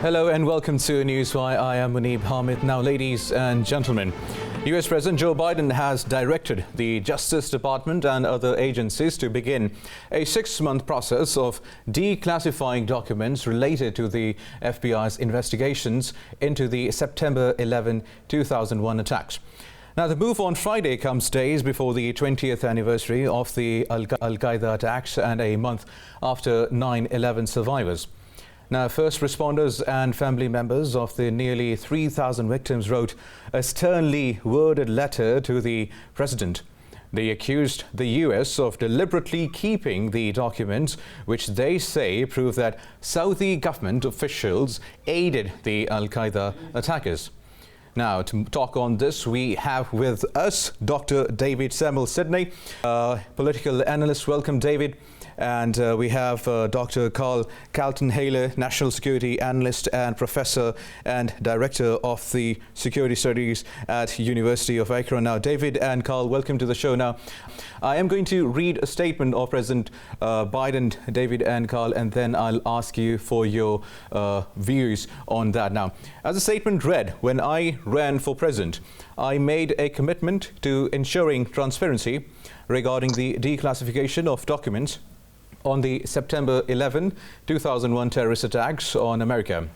Hello and welcome to Newswire. I am Munib Hamid. Now, ladies and gentlemen, US President Joe Biden has directed the Justice Department and other agencies to begin a 6-month process of declassifying documents related to the FBI's investigations into the September 11, 2001 attacks. Now, the move on Friday comes days before the 20th anniversary of the Al-Qaeda attacks and a month after 9/11 survivors. Now, first responders and family members of the nearly 3,000 victims wrote a sternly worded letter to the president. They accused the US of deliberately keeping the documents, which they say prove that Saudi government officials aided the Al-Qaeda attackers. Now, to talk on this, we have with us Dr. David Samuel Sedney, political analyst. Welcome, David. And we have Dr. Karl Kaltenthaler, national security analyst and professor and director of the security studies at University of Akron. Now, David and Karl, welcome to the show. Now, I am going to read a statement of President Biden, David and Karl, and then I'll ask you for your views on that. Now, as the statement read, when I ran for president, I made a commitment to ensuring transparency regarding the declassification of documents on the September 11, 2001 terrorist attacks on America.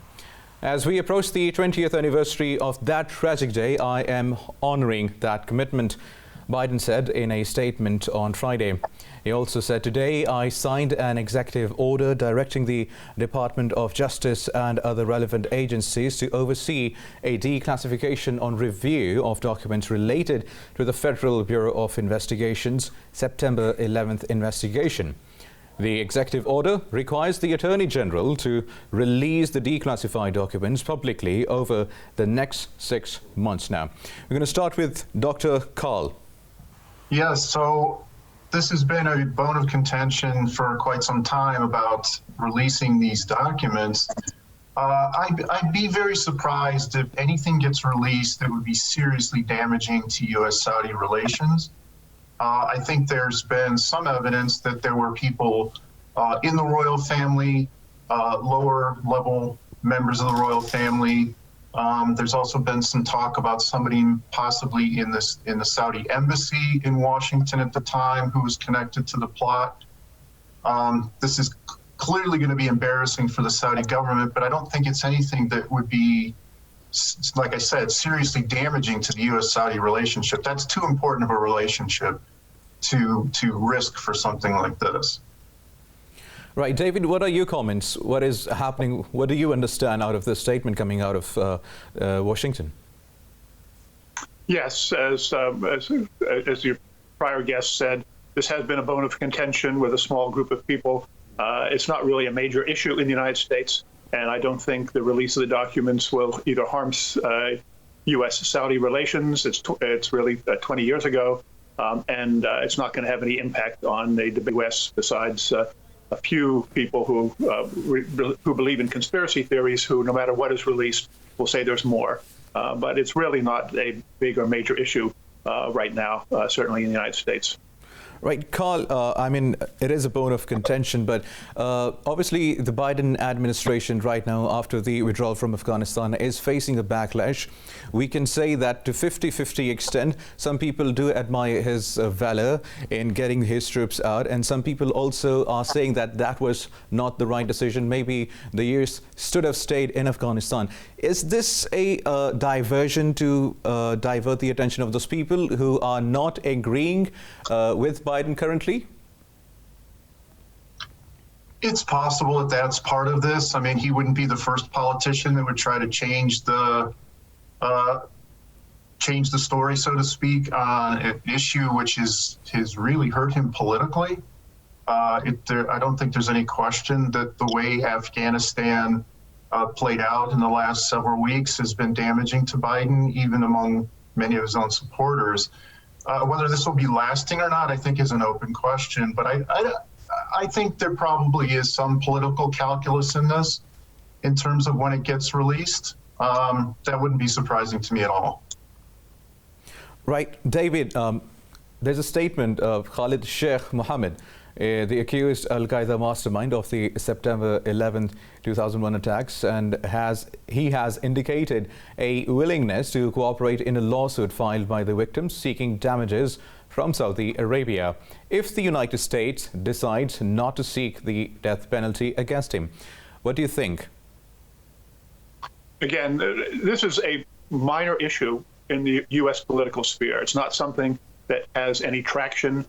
As we approach the 20th anniversary of that tragic day, I am honoring that commitment, Biden said in a statement on Friday. He also said, today I signed an executive order directing the Department of Justice and other relevant agencies to oversee a declassification on review of documents related to the Federal Bureau of Investigation's September 11th investigation. The executive order requires the Attorney General to release the declassified documents publicly over the next 6 months. Now, we're going to start with Dr. Karl. Yes, so this has been a bone of contention for quite some time about releasing these documents. I'd be very surprised if anything gets released that would be seriously damaging to U.S.-Saudi relations. I think there's been some evidence that there were people in the royal family, lower level members of the royal family. There's also been some talk about somebody possibly in the Saudi embassy in Washington at the time who was connected to the plot. This is clearly going to be embarrassing for the Saudi government, but I don't think it's anything that would be, like I said, seriously damaging to the U.S.-Saudi relationship. That's too important of a relationship to risk for something like this. Right. David, what are your comments? What is happening? What do you understand out of this statement coming out of Washington? Yes, as your prior guest said, this has been a bone of contention with a small group of people. It's not really a major issue in the United States, and I don't think the release of the documents will either harm U.S.-Saudi relations. It's really 20 years ago, and it's not going to have any impact on the U.S. besides a few people who believe in conspiracy theories who, no matter what is released, will say there's more. But it's really not a big or major issue right now, certainly in the United States. Right, Karl, I mean, it is a bone of contention, but obviously the Biden administration right now, after the withdrawal from Afghanistan, is facing a backlash. We can say that to 50-50 extent, some people do admire his valor in getting his troops out, and some people also are saying that that was not the right decision. Maybe the US should have stayed in Afghanistan. Is this a diversion to divert the attention of those people who are not agreeing with Biden currently? It's possible that that's part of this. I mean, he wouldn't be the first politician that would try to change the story, so to speak, on an issue which has really hurt him politically. I don't think there's any question that the way Afghanistan played out in the last several weeks has been damaging to Biden, even among many of his own supporters. Whether this will be lasting or not, I think, is an open question. But I think there probably is some political calculus in this in terms of when it gets released. That wouldn't be surprising to me at all. Right. David, there's a statement of Khalid Sheikh Mohammed, the accused Al-Qaeda mastermind of the September 11th, 2001 attacks, and he has indicated a willingness to cooperate in a lawsuit filed by the victims seeking damages from Saudi Arabia if the United States decides not to seek the death penalty against him. What do you think? Again, this is a minor issue in the U.S. political sphere. It's not something that has any traction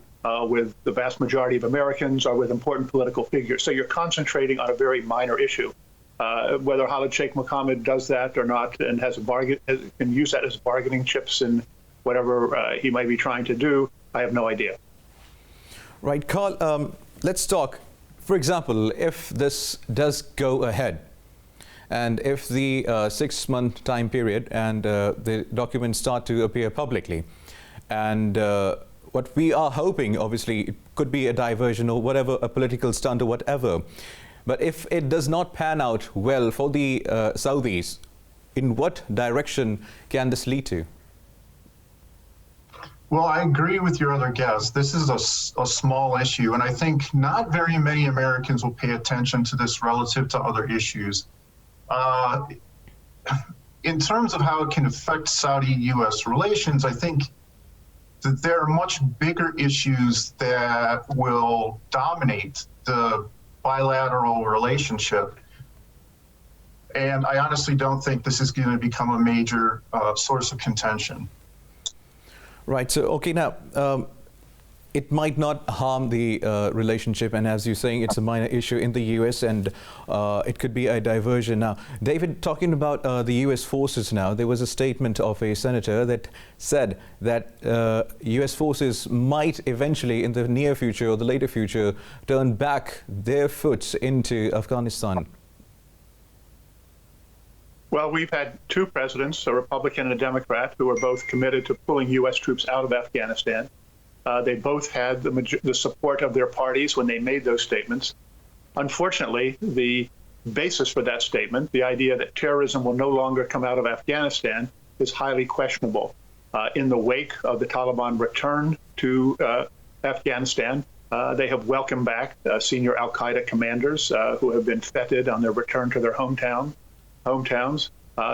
with the vast majority of Americans or with important political figures. So you're concentrating on a very minor issue. Whether Khalid Sheikh Mohammed does that or not and can use that as bargaining chips in whatever he might be trying to do, I have no idea. Right, Karl, let's talk. For example, if this does go ahead, and if the 6-month time period and the documents start to appear publicly, and what we are hoping, obviously, it could be a diversion or whatever, a political stunt or whatever. But if it does not pan out well for the Saudis, in what direction can this lead to? Well, I agree with your other guest. This is a small issue, and I think not very many Americans will pay attention to this relative to other issues. In terms of how it can affect Saudi-U.S. relations, I think that there are much bigger issues that will dominate the bilateral relationship. And I honestly don't think this is going to become a major source of contention. Right. So, okay, now, it might not harm the relationship, and as you're saying, it's a minor issue in the U.S., and it could be a diversion. Now, David, talking about the U.S. forces now, there was a statement of a senator that said that U.S. forces might eventually, in the near future or the later future, turn back their foot into Afghanistan. Well, we've had two presidents, a Republican and a Democrat, who are both committed to pulling U.S. troops out of Afghanistan. They both had the support of their parties when they made those statements. Unfortunately, the basis for that statement, the idea that terrorism will no longer come out of Afghanistan, is highly questionable. In the wake of the Taliban return to Afghanistan, they have welcomed back senior al-Qaeda commanders who have been feted on their return to their hometowns.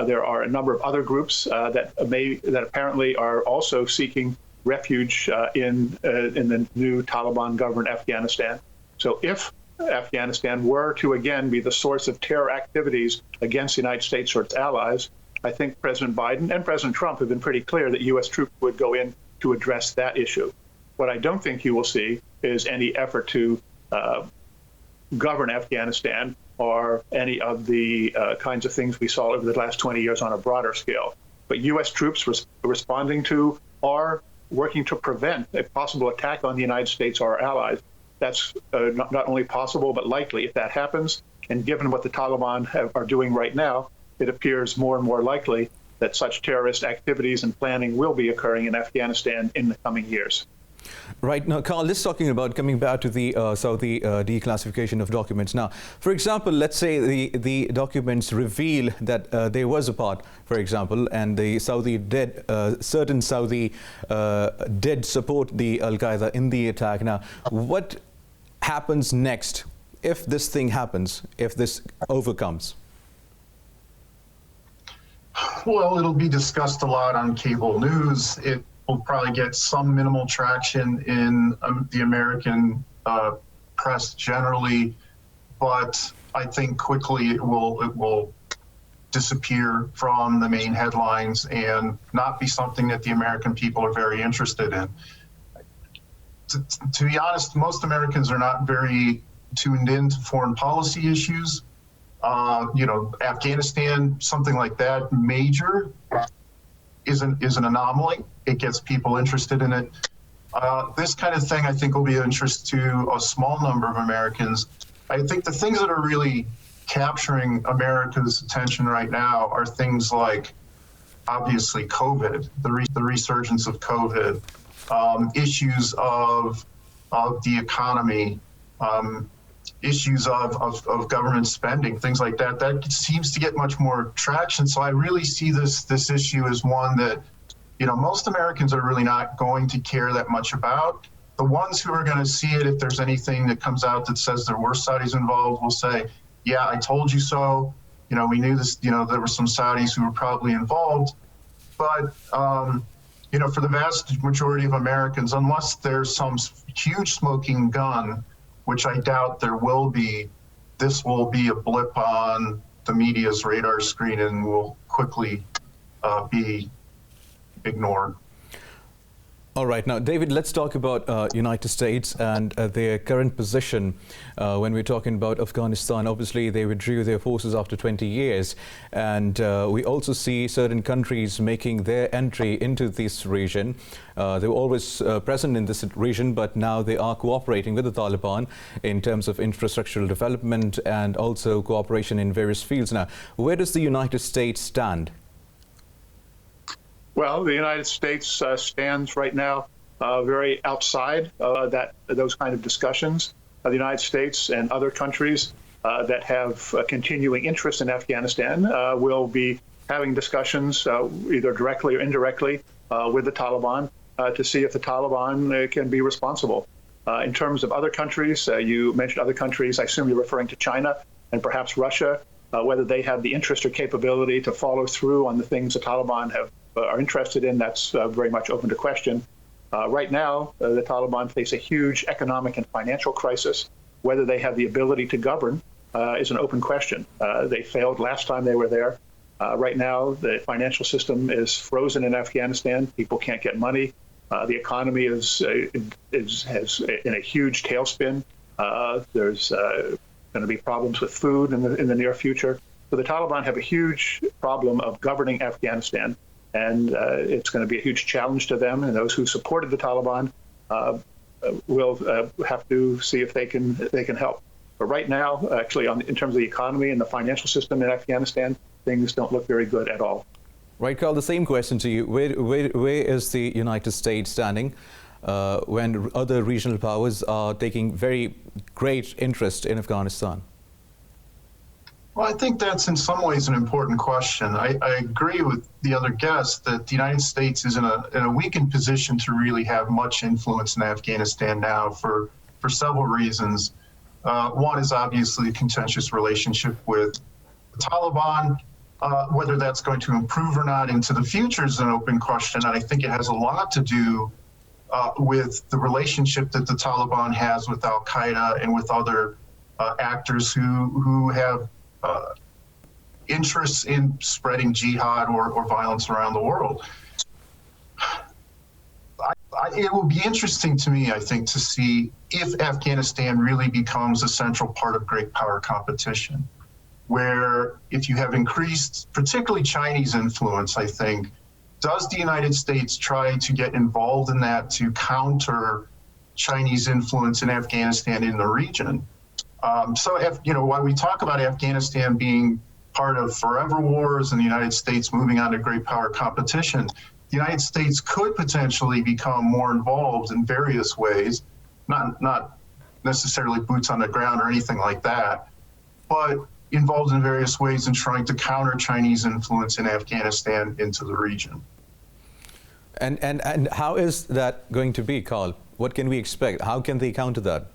There are a number of other groups that apparently are also seeking refuge in the new Taliban-governed Afghanistan. So if Afghanistan were to again be the source of terror activities against the United States or its allies, I think President Biden and President Trump have been pretty clear that U.S. troops would go in to address that issue. What I don't think you will see is any effort to govern Afghanistan or any of the kinds of things we saw over the last 20 years on a broader scale. But U.S. troops responding to or working to prevent a possible attack on the United States or our allies, that's not only possible but likely. If that happens, and given what the Taliban are doing right now, it appears more and more likely that such terrorist activities and planning will be occurring in Afghanistan in the coming years. Right. Now, Karl, let's talking about coming back to the Saudi declassification of documents. Now, for example, let's say the documents reveal that there was a part, for example, and the Saudi did, certain Saudi did support the Al-Qaeda in the attack. Now, what happens next if this thing happens, if this overcomes? Well, it'll be discussed a lot on cable news. It will probably get some minimal traction in the American press generally, but I think quickly it will disappear from the main headlines and not be something that the American people are very interested in. To be honest, most Americans are not very tuned in to foreign policy issues. Afghanistan, something like that major is an anomaly. It gets people interested in it. This kind of thing, I think, will be of interest to a small number of Americans. I think the things that are really capturing America's attention right now are things like, obviously, COVID, the resurgence of COVID, issues of the economy, issues of government spending, things like that. That seems to get much more traction. So I really see this issue as one that, most Americans are really not going to care that much about. The ones who are going to see it, if there's anything that comes out that says there were Saudis involved, will say, yeah, I told you so. You know, we knew this, you know, there were some Saudis who were probably involved. But, you know, for the vast majority of Americans, unless there's some huge smoking gun, which I doubt there will be, this will be a blip on the media's radar screen and will quickly be ignored. All right. Now, David, let's talk about United States and their current position when we're talking about Afghanistan. Obviously, they withdrew their forces after 20 years. And we also see certain countries making their entry into this region. They were always present in this region, but now they are cooperating with the Taliban in terms of infrastructural development and also cooperation in various fields. Now, where does the United States stand? Well, the United States stands right now very outside those kind of discussions. The United States and other countries that have a continuing interest in Afghanistan will be having discussions either directly or indirectly with the Taliban to see if the Taliban can be responsible. In terms of other countries, you mentioned other countries. I assume you're referring to China and perhaps Russia, whether they have the interest or capability to follow through on the things the Taliban are interested in. That's very much open to question. Right now, the Taliban face a huge economic and financial crisis. Whether they have the ability to govern is an open question. They failed last time they were there. Right now, the financial system is frozen in Afghanistan. People can't get money. The economy is in a huge tailspin. There's going to be problems with food in the near future. So the Taliban have a huge problem of governing Afghanistan. And it's going to be a huge challenge to them, and those who supported the Taliban will have to see if they can help. But right now, actually, in terms of the economy and the financial system in Afghanistan, things don't look very good at all. Right, Karl, the same question to you. Where is the United States standing when other regional powers are taking very great interest in Afghanistan? Well, I think that's in some ways an important question. I agree with the other guests that the United States is in a weakened position to really have much influence in Afghanistan now for several reasons. One is obviously a contentious relationship with the Taliban. Whether that's going to improve or not into the future is an open question, and I think it has a lot to do with the relationship that the Taliban has with al-Qaeda and with other actors who have interests in spreading jihad or violence around the world. It will be interesting to me, I think, to see if Afghanistan really becomes a central part of great power competition, where if you have increased, particularly Chinese influence, I think, does the United States try to get involved in that to counter Chinese influence in Afghanistan in the region? So, you know, while we talk about Afghanistan being part of forever wars and the United States moving on to great power competition, the United States could potentially become more involved in various ways, not necessarily boots on the ground or anything like that, but involved in various ways in trying to counter Chinese influence in Afghanistan into the region. And how is that going to be, Karl? What can we expect? How can they counter that?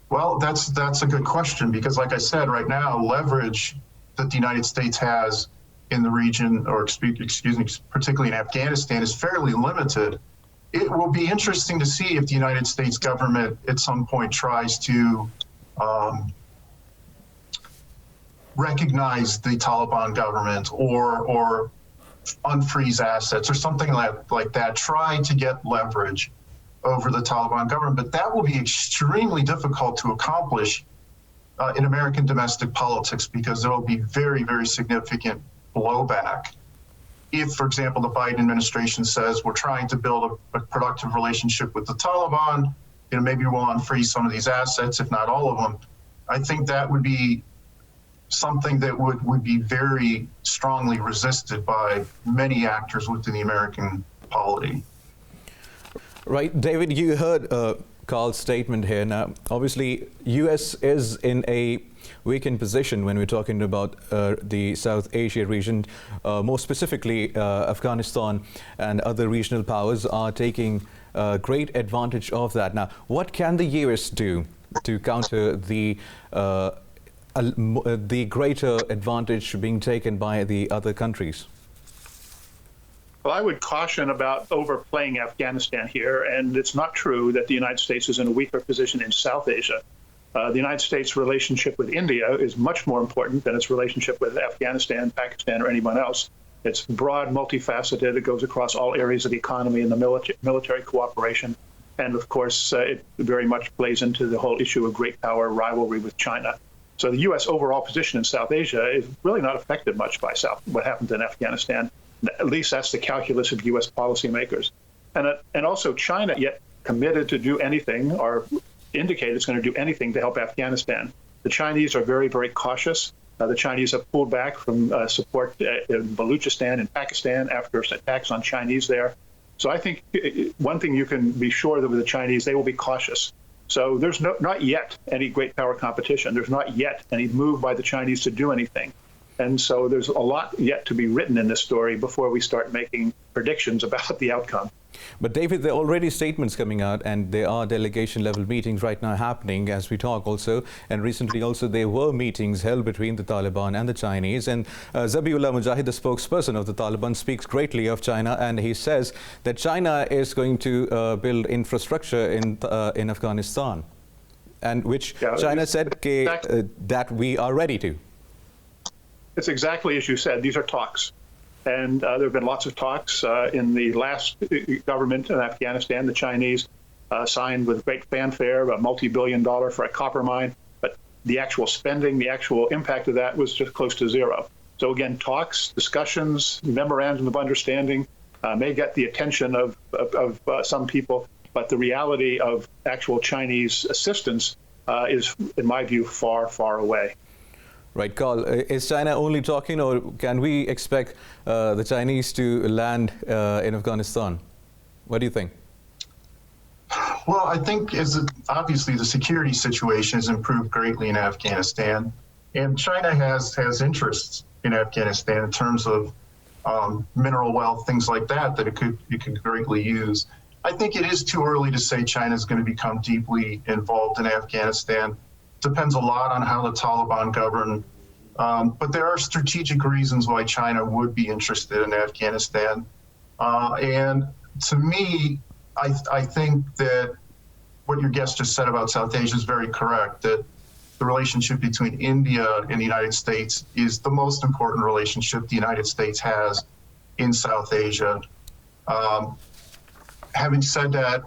Well, that's a good question, because like I said, right now, leverage that the United States has in the region, or excuse me, particularly in Afghanistan, is fairly limited. It will be interesting to see if the United States government at some point tries to recognize the Taliban government or unfreeze assets or something like that, try to get leverage over the Taliban government. But that will be extremely difficult to accomplish in American domestic politics, because there will be very, very significant blowback. If, for example, the Biden administration says we're trying to build a productive relationship with the Taliban, you know, maybe we'll unfreeze some of these assets, if not all of them. I think that would be something that would be very strongly resisted by many actors within the American polity. Right, David, you heard Karl's statement here. Now, obviously, U.S. is in a weakened position when we're talking about the South Asia region. More specifically, Afghanistan and other regional powers are taking great advantage of that. Now, what can the US do to counter the greater advantage being taken by the other countries? Well, I would caution about overplaying Afghanistan here, and it's not true that the United States is in a weaker position in South Asia. The United States' relationship with India is much more important than its relationship with Afghanistan, Pakistan, or anyone else. It's broad, multifaceted. It goes across all areas of the economy and the military cooperation. And of course, it very much plays into the whole issue of great power rivalry with China. So the U.S. overall position in South Asia is really not affected much by what happens in Afghanistan. At least that's the calculus of U.S. policymakers. And also China yet committed to do anything or indicate it's going to do anything to help Afghanistan. The Chinese are very, very cautious. The Chinese have pulled back from support in Baluchistan and Pakistan after attacks on Chinese there. So I think one thing you can be sure that with the Chinese, they will be cautious. So there's not yet any great power competition. There's not yet any move by the Chinese to do anything. And so there's a lot yet to be written in this story before we start making predictions about the outcome. But David, there are already statements coming out, and there are delegation level meetings right now happening as we talk also. And recently also there were meetings held between the Taliban and the Chinese. And Zabiullah Mujahid, the spokesperson of the Taliban, speaks greatly of China, and he says that China is going to build infrastructure in Afghanistan, and which China said that we are ready to. It's exactly as you said. These are talks. And there have been lots of talks in the last government in Afghanistan. The Chinese signed with great fanfare a multi-billion-dollar for a copper mine, but the actual spending, the actual impact of that was just close to zero. So again, talks, discussions, memorandum of understanding may get the attention of some people, but the reality of actual Chinese assistance is, in my view, far, far away. Right, Karl, is China only talking, or can we expect the Chinese to land in Afghanistan? What do you think? Well, I think obviously the security situation has improved greatly in Afghanistan, and China has interests in Afghanistan in terms of mineral wealth, things like that it could greatly use. I think it is too early to say China is going to become deeply involved in Afghanistan. Depends a lot on how the Taliban govern, but there are strategic reasons why China would be interested in Afghanistan. And to me, I think that what your guest just said about South Asia is very correct, that the relationship between India and the United States is the most important relationship the United States has in South Asia. Having said that,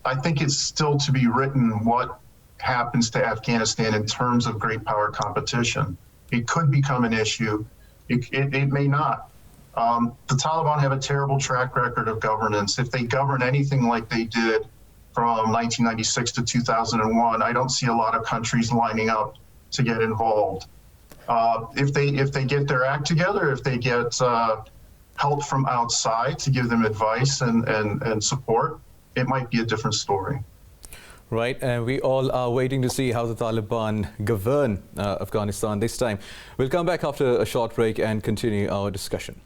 I think it's still to be written what happens to Afghanistan in terms of great power competition. It could become an issue. It may not. The Taliban have a terrible track record of governance. If they govern anything like they did from 1996 to 2001, I don't see a lot of countries lining up to get involved. If they get their act together, if they get help from outside to give them advice and support, it might be a different story. Right, and we all are waiting to see how the Taliban govern Afghanistan this time. We'll come back after a short break and continue our discussion.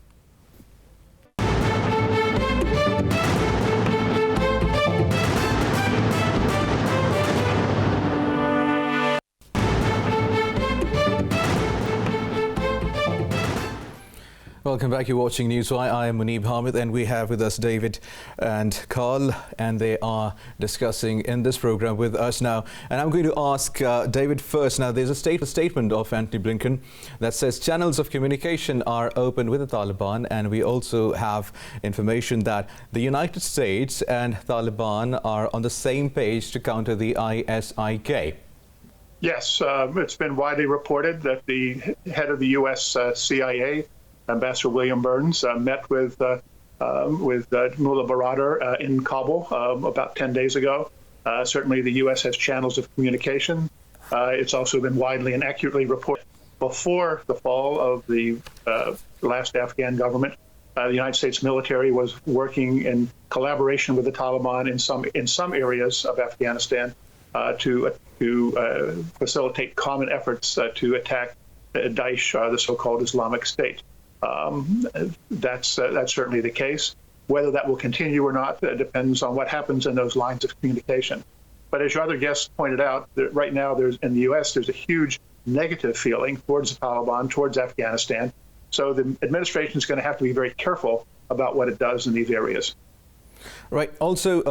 Welcome back. You're watching Newswire. I am Munib Hamid, and we have with us David and Karl, and they are discussing in this program with us now. And I'm going to ask David first. Now, there's a statement of Antony Blinken that says channels of communication are open with the Taliban, and we also have information that the United States and Taliban are on the same page to counter the ISIK. Yes, it's been widely reported that the head of the U.S. CIA, Ambassador William Burns, met with Mullah Baradar in Kabul about 10 days ago. Certainly the U.S. has channels of communication. It's also been widely and accurately reported before the fall of the last Afghan government. The United States military was working in collaboration with the Taliban in some areas of Afghanistan to facilitate common efforts to attack Daesh, the so-called Islamic State. That's certainly the case. Whether that will continue or not depends on what happens in those lines of communication. But as your other guests pointed out, right now in the U.S., there's a huge negative feeling towards the Taliban, towards Afghanistan. So the administration is going to have to be very careful about what it does in these areas. Right. Also,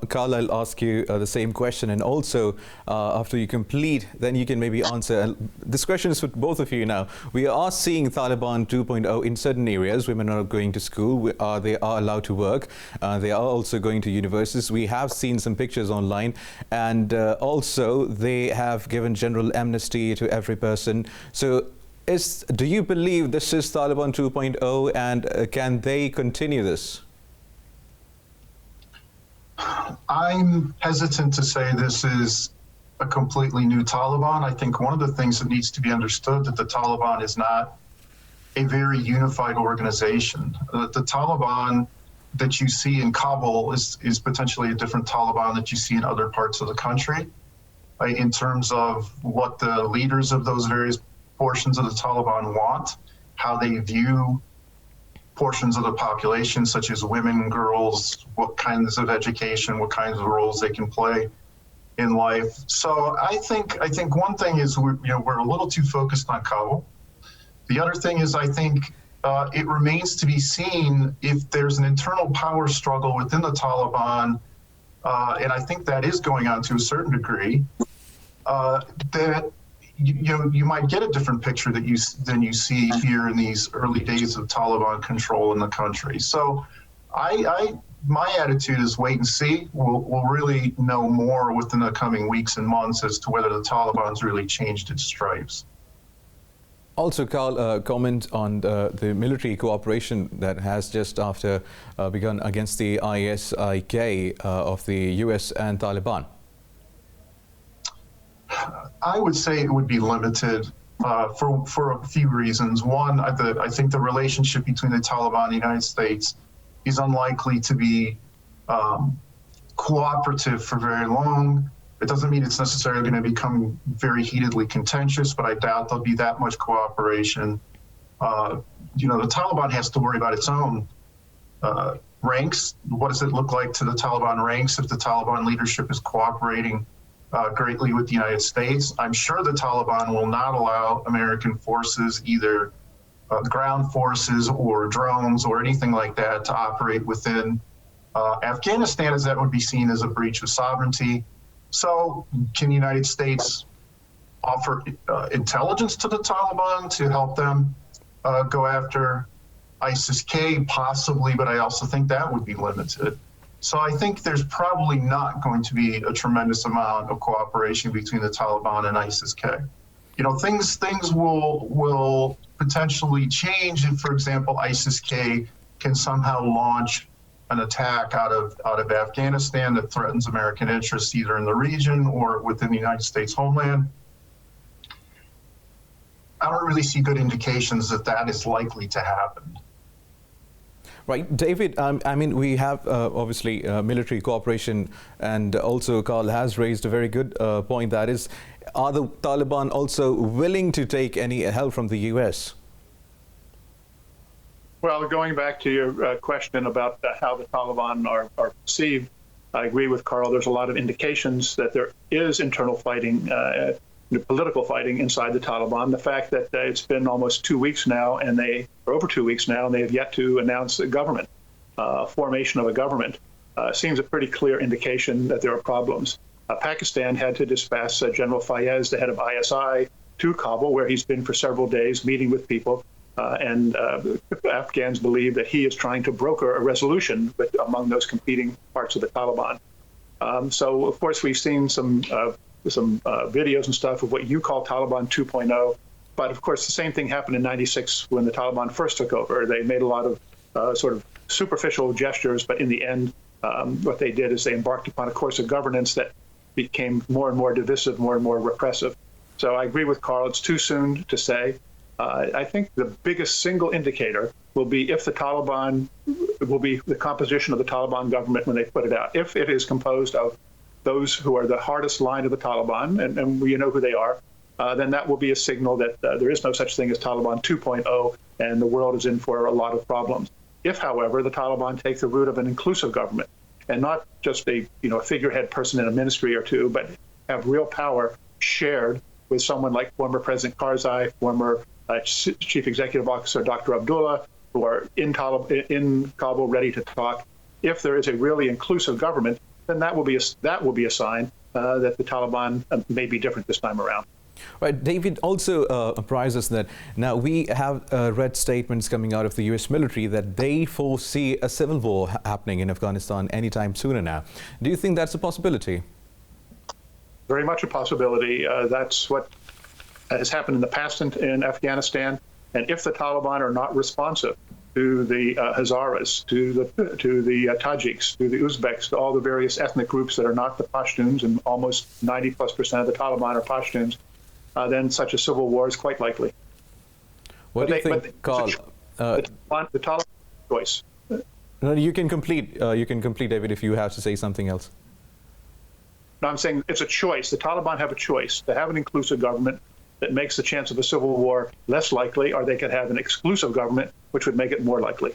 Karl, I'll ask you the same question, and also after you complete, then you can maybe answer. And this question is for both of you now. We are seeing Taliban 2.0 in certain areas. Women are going to school. They are allowed to work. They are also going to universities. We have seen some pictures online, and also they have given general amnesty to every person. So, do you believe this is Taliban 2.0, and can they continue this? I'm hesitant to say this is a completely new Taliban. I think one of the things that needs to be understood that the Taliban is not a very unified organization. The Taliban that you see in Kabul is potentially a different Taliban that you see in other parts of the country in terms of what the leaders of those various portions of the Taliban want, how they view portions of the population, such as women, girls, what kinds of education, what kinds of roles they can play in life. So I think one thing is we're a little too focused on Kabul. The other thing is I think it remains to be seen if there's an internal power struggle within the Taliban, and I think that is going on to a certain degree. That you might get a different picture than you see here in these early days of Taliban control in the country. So my attitude is wait and see. We'll really know more within the coming weeks and months as to whether the Taliban's really changed its stripes. Also, Karl, comment on the military cooperation that has just after begun against the ISIK of the US and Taliban. I would say it would be limited for a few reasons. One, I think the relationship between the Taliban and the United States is unlikely to be cooperative for very long. It doesn't mean it's necessarily going to become very heatedly contentious, but I doubt there'll be that much cooperation. The Taliban has to worry about its own ranks. What does it look like to the Taliban ranks if the Taliban leadership is cooperating greatly with the United States? I'm sure the Taliban will not allow American forces, either ground forces or drones or anything like that, to operate within Afghanistan, as that would be seen as a breach of sovereignty. So can the United States offer intelligence to the Taliban to help them go after ISIS-K? Possibly, but I also think that would be limited. So I think there's probably not going to be a tremendous amount of cooperation between the Taliban and ISIS-K. Things will potentially change if, for example, ISIS-K can somehow launch an attack out of Afghanistan that threatens American interests either in the region or within the United States homeland. I don't really see good indications that is likely to happen. Right, David, I mean, we have obviously military cooperation, and also Karl has raised a very good point, that is, are the Taliban also willing to take any help from the U.S.? Well, going back to your question about how the Taliban are perceived, I agree with Karl. There's a lot of indications that there is internal fighting, political fighting inside the Taliban. The fact that it's been almost 2 weeks now, or over 2 weeks now, and they have yet to announce a government, formation of a government, seems a pretty clear indication that there are problems. Pakistan had to dispatch General Fayez, the head of ISI, to Kabul, where he's been for several days meeting with people. And Afghans believe that he is trying to broker a resolution among those competing parts of the Taliban. So, of course, we've seen some videos and stuff of what you call Taliban 2.0. But, of course, the same thing happened in '96 when the Taliban first took over. They made a lot of sort of superficial gestures, but in the end, what they did is they embarked upon a course of governance that became more and more divisive, more and more repressive. So I agree with Karl. It's too soon to say. I think the biggest single indicator will be if the Taliban will be the composition of the Taliban government when they put it out. If it is composed of those who are the hardest line of the Taliban, and you know who they are, then that will be a signal that there is no such thing as Taliban 2.0, and the world is in for a lot of problems. If, however, the Taliban take the route of an inclusive government and not just a figurehead person in a ministry or two, but have real power shared with someone like former President Karzai, former Chief Executive Officer Dr. Abdullah, who are in Kabul ready to talk. If there is a really inclusive government, then that will be a sign that the Taliban may be different this time around. Right. David also apprises that now we have read statements coming out of the US military that they foresee a civil war happening in Afghanistan anytime sooner now. Do you think that's a possibility? Very much a possibility. That's what has happened in the past in Afghanistan. And if the Taliban are not responsive to the Hazaras, to the Tajiks, to the Uzbeks, to all the various ethnic groups that are not the Pashtuns, and almost 90+% of the Taliban are Pashtuns, then such a civil war is quite likely. What do you think, Karl? The Taliban choice. No, you can complete, David, if you have to say something else. No, I'm saying it's a choice. The Taliban have a choice to have an inclusive government that makes the chance of a civil war less likely, or they could have an exclusive government, which would make it more likely.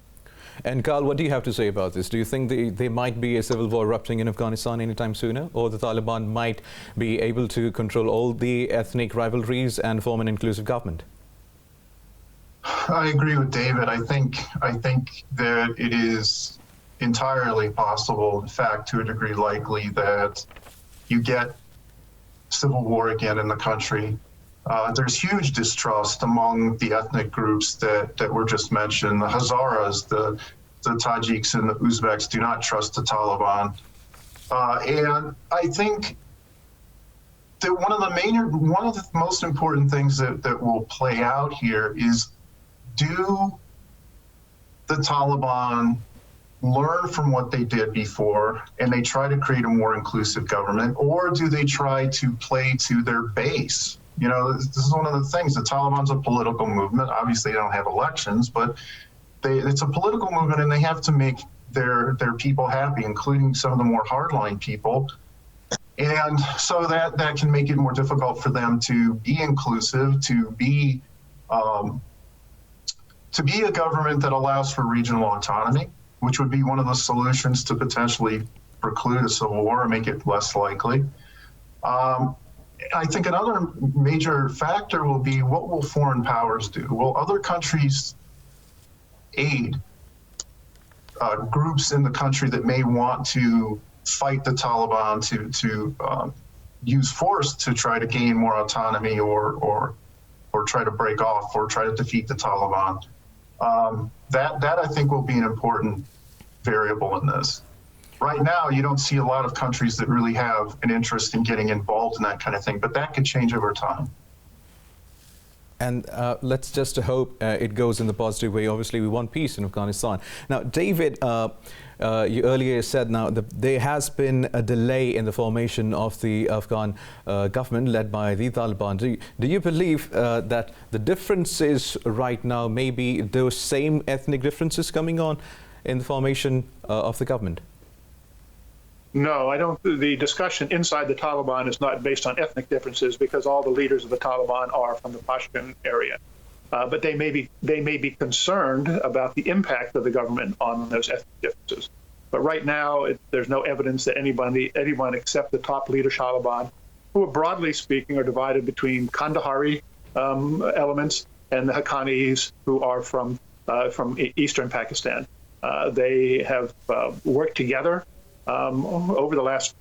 And Karl, what do you have to say about this? Do you think there might be a civil war erupting in Afghanistan anytime sooner, or the Taliban might be able to control all the ethnic rivalries and form an inclusive government? I agree with David. I think that it is entirely possible, in fact, to a degree likely, that you get civil war again in the country. There's huge distrust among the ethnic groups that were just mentioned. The Hazaras, the Tajiks, and the Uzbeks do not trust the Taliban. And I think that one of the most important things that will play out here is, do the Taliban learn from what they did before and they try to create a more inclusive government, or do they try to play to their base? You know, this is one of the things. The Taliban's a political movement. Obviously, they don't have elections, but it's a political movement, and they have to make their people happy, including some of the more hardline people. And so that can make it more difficult for them to be inclusive, to be a government that allows for regional autonomy, which would be one of the solutions to potentially preclude a civil war or make it less likely. I think another major factor will be, what will foreign powers do? Will other countries aid groups in the country that may want to fight the Taliban, to use force to try to gain more autonomy, or try to break off, or try to defeat the Taliban? That I think will be an important variable in this. Right now, you don't see a lot of countries that really have an interest in getting involved in that kind of thing, but that could change over time. And let's just hope it goes in the positive way. Obviously, we want peace in Afghanistan. Now, David, you earlier said now that there has been a delay in the formation of the Afghan government led by the Taliban. Do you believe that the differences right now may be those same ethnic differences coming on in the formation of the government? No, I don't. The discussion inside the Taliban is not based on ethnic differences, because all the leaders of the Taliban are from the Pashtun area. But they may be concerned about the impact of the government on those ethnic differences. But right now, there's no evidence that anyone except the top leader Taliban, who are broadly speaking are divided between Kandahari elements and the Haqqanis, who are from eastern Pakistan. They have worked together over the last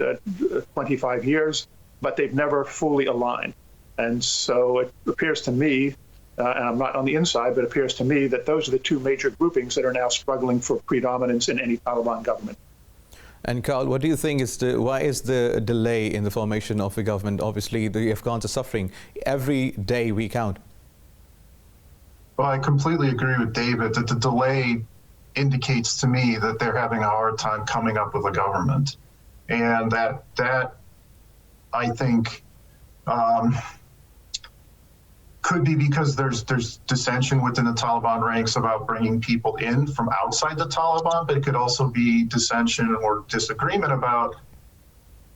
25 years, but they've never fully aligned. And so it appears to me, and I'm not on the inside, but it appears to me that those are the two major groupings that are now struggling for predominance in any Taliban government. And Karl, what do you think why is the delay in the formation of the government? Obviously, the Afghans are suffering. Every day we count. Well, I completely agree with David that the delay indicates to me that they're having a hard time coming up with a government. And that I think could be because there's dissension within the Taliban ranks about bringing people in from outside the Taliban, but it could also be dissension or disagreement about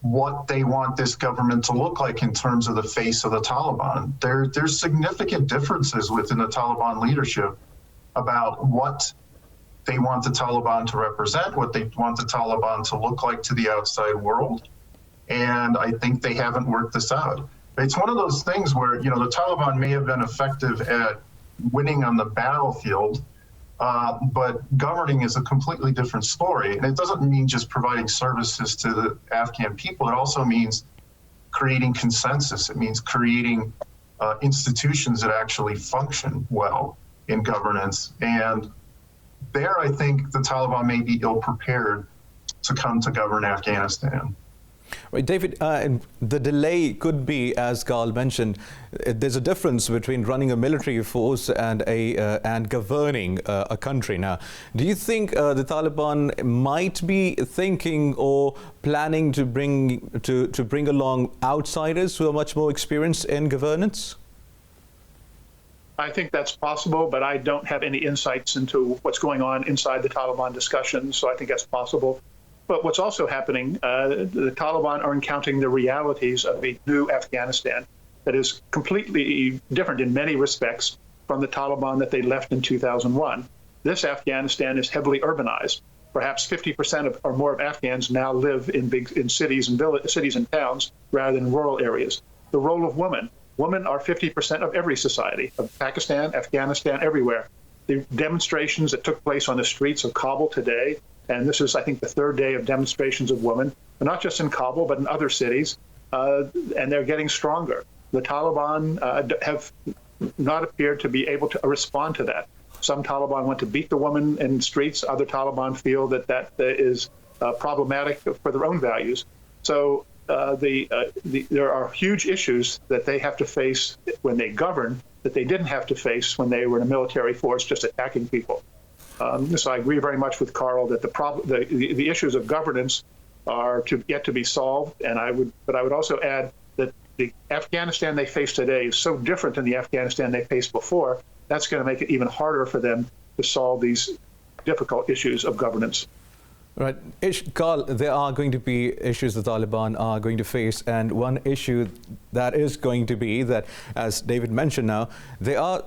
what they want this government to look like in terms of the face of the Taliban. There's significant differences within the Taliban leadership about what they want the Taliban to represent, what they want the Taliban to look like to the outside world. And I think they haven't worked this out. It's one of those things where, the Taliban may have been effective at winning on the battlefield, but governing is a completely different story. And it doesn't mean just providing services to the Afghan people. It also means creating consensus. It means creating institutions that actually function well in governance. And there, I think the Taliban may be ill-prepared to come to govern Afghanistan. Right, David, the delay could be, as Karl mentioned, there's a difference between running a military force and governing a country. Now, do you think the Taliban might be thinking or planning to bring along outsiders who are much more experienced in governance? I think that's possible, but I don't have any insights into what's going on inside the Taliban discussions, so I think that's possible. But what's also happening, the Taliban are encountering the realities of a new Afghanistan that is completely different in many respects from the Taliban that they left in 2001. This Afghanistan is heavily urbanized. Perhaps 50% or more of Afghans now live in cities and towns rather than rural areas. The role of women. Women are 50% of every society, of Pakistan, Afghanistan, everywhere. The demonstrations that took place on the streets of Kabul today, and this is, I think, the third day of demonstrations of women, but not just in Kabul, but in other cities, and they're getting stronger. The Taliban have not appeared to be able to respond to that. Some Taliban want to beat the woman in the streets. Other Taliban feel that is problematic for their own values. So there are huge issues that they have to face when they govern that they didn't have to face when they were in a military force just attacking people. So I agree very much with Karl that the issues of governance are yet to be solved. But I would also add that the Afghanistan they face today is so different than the Afghanistan they faced before. That's going to make it even harder for them to solve these difficult issues of governance. Right. Karl, there are going to be issues the Taliban are going to face, and one issue that is going to be that, as David mentioned now, they are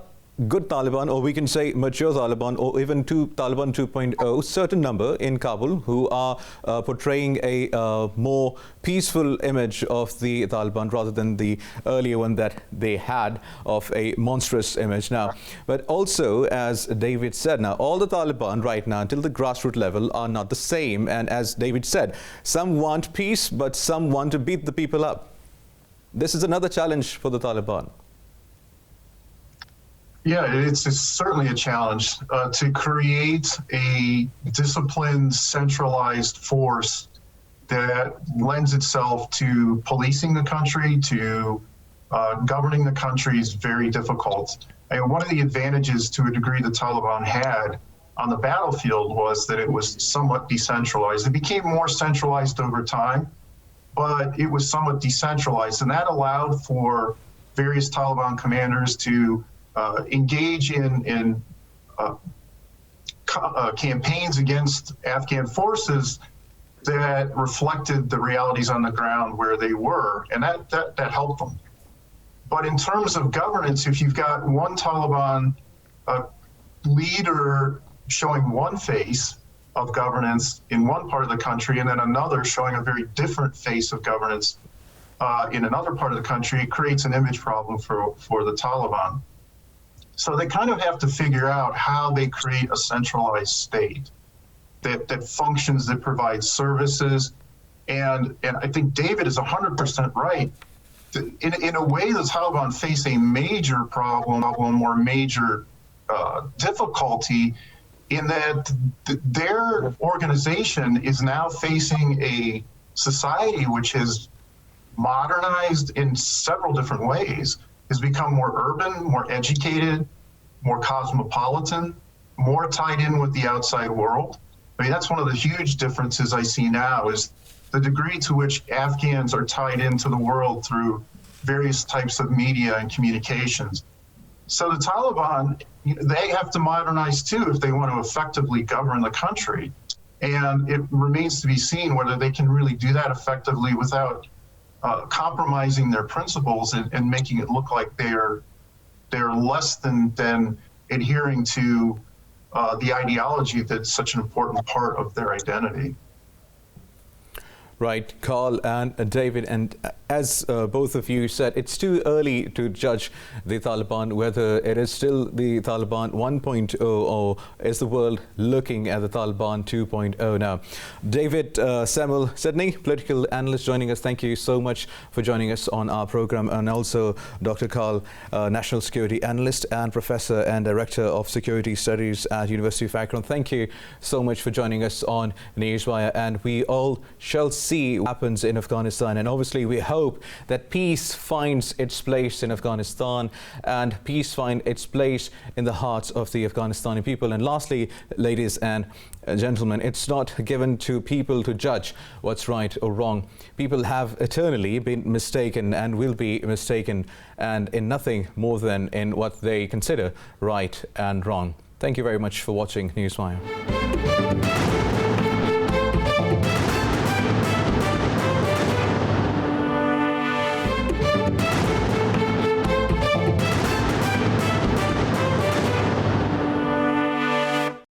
good Taliban, or we can say mature Taliban, or even Taliban 2.0, certain number in Kabul who are portraying a more peaceful image of the Taliban rather than the earlier one that they had of a monstrous image now. But also, as David said, now all the Taliban right now until the grassroots level are not the same, and as David said, some want peace but some want to beat the people up. This is another challenge for the Taliban. Yeah, it's certainly a challenge to create a disciplined, centralized force that lends itself to policing the country, to governing the country is very difficult. And one of the advantages to a degree the Taliban had on the battlefield was that it was somewhat decentralized. It became more centralized over time, but it was somewhat decentralized. And that allowed for various Taliban commanders to engage in campaigns against Afghan forces that reflected the realities on the ground where they were, and that helped them. But in terms of governance, if you've got one Taliban leader showing one face of governance in one part of the country and then another showing a very different face of governance in another part of the country, it creates an image problem for the Taliban. So they kind of have to figure out how they create a centralized state that functions, that provides services. And I think David is 100% right. In a way, the Taliban face a major problem or major difficulty in that their organization is now facing a society which has modernized in several different ways, has become more urban, more educated, more cosmopolitan, more tied in with the outside world. I mean, that's one of the huge differences I see now is the degree to which Afghans are tied into the world through various types of media and communications. So the Taliban, they have to modernize too if they want to effectively govern the country. And it remains to be seen whether they can really do that effectively without compromising their principles and making it look like they're less than adhering to the ideology that's such an important part of their identity. Right, Karl and David, and as both of you said, it's too early to judge the Taliban, whether it is still the Taliban 1.0 or is the world looking at the Taliban 2.0 now. David Samuel Sedney, political analyst, joining us. Thank you so much for joining us on our program. And also Dr. Karl, national security analyst and professor and director of security studies at University of Akron. Thank you so much for joining us on Newswire, and we all shall see what happens in Afghanistan, and obviously we hope that peace finds its place in Afghanistan and peace finds its place in the hearts of the Afghanistani people. And lastly, ladies and gentlemen, it's not given to people to judge what's right or wrong. People have eternally been mistaken and will be mistaken, and in nothing more than in what they consider right and wrong. Thank you very much for watching Newswire.